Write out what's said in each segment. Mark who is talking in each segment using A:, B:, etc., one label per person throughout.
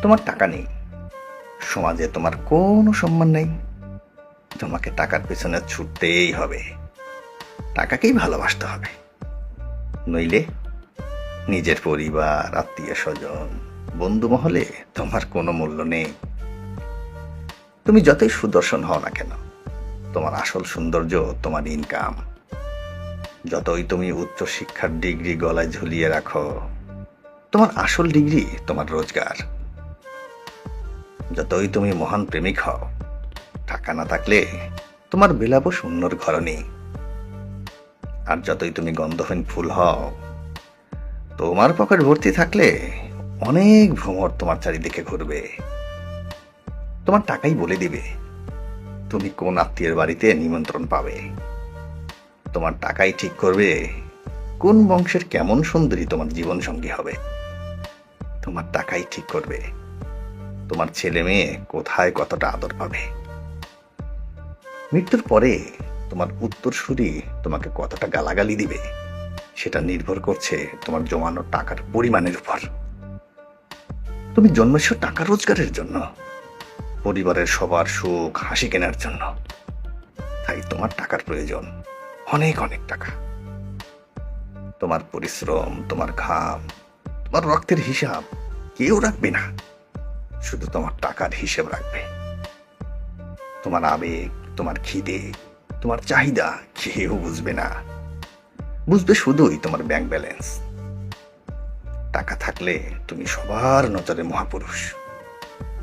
A: তোমার টাকা নেই, সমাজে তোমার কোনো সম্মান নেই, তোমাকে টাকার পেছনে ছুটতেই হবে, টাকাকেই ভালোবাসতে হবে। নইলে নিজের পরিবার, আত্মীয় স্বজন, বন্ধু মহলে তোমার কোনো মূল্য নেই। তুমি যতই সুদর্শন হও না কেন, তোমার আসল সৌন্দর্য তোমার ইনকাম। যতই তুমি উচ্চ শিক্ষার ডিগ্রি গলায় ঝুলিয়ে রাখো, তোমার আসল ডিগ্রি তোমার রোজগার। যতই তুমি মহান প্রেমিক হও, টাকা না থাকলে তোমার বিলাপ শূন্যর ঘর নেই। আর যতই তুমি গন্ধহীন ফুল হও, তোমার পকেট ভর্তি থাকলে অনেক ভ্রমর তোমার চারিদিকে ঘুরবে। তোমার টাকাই বলে দিবে তুমি কোন আত্মীয়ের বাড়িতে নিমন্ত্রণ পাবে। তোমার টাকাই ঠিক করবে কোন বংশের কেমন সুন্দরী তোমার জীবন সঙ্গী হবে। তোমার টাকাই ঠিক করবে তোমার ছেলে মেয়ে কোথায় কতটা আদর পাবে। মৃত্যুর পরে তোমার উত্তরসূরি তোমাকে কতটা গালাগালি দিবে, সেটা নির্ভর করছে তোমার জমানো টাকার পরিমাণের উপর। তুমি জন্মেছ টাকা রোজগারের জন্য, পরিবারের সবার সুখ হাসি কেনার জন্য। তাই তোমার টাকার প্রয়োজন, অনেক অনেক টাকা। তোমার পরিশ্রম, তোমার ঘাম, তোমার রক্তের হিসাব কেউ রাখবে না, শুধু তোমার টাকার হিসেব রাখবে। তোমার আবেগ, তোমার খিদে, তোমার চাহিদা কেউ বুঝবে না, বুঝবে শুধুই তোমার ব্যাংক ব্যালেন্স। টাকা থাকলে তুমি সবার নজরে মহাপুরুষ,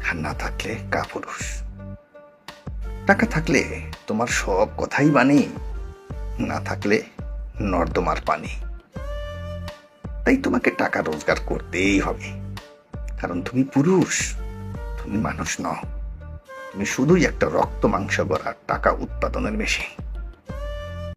A: আর না থাকলে কাপুরুষ। টাকা থাকলে তোমার সব কথাই বাণী, না থাকলে নর্দমার পানি। তাই তোমাকে টাকা রোজগার করতেই হবে, কারণ তুমি পুরুষ, তুমি মানুষ নও। তুমি শুধুই একটা রক্ত মাংস গড়া টাকা উৎপাদনের মেশিন।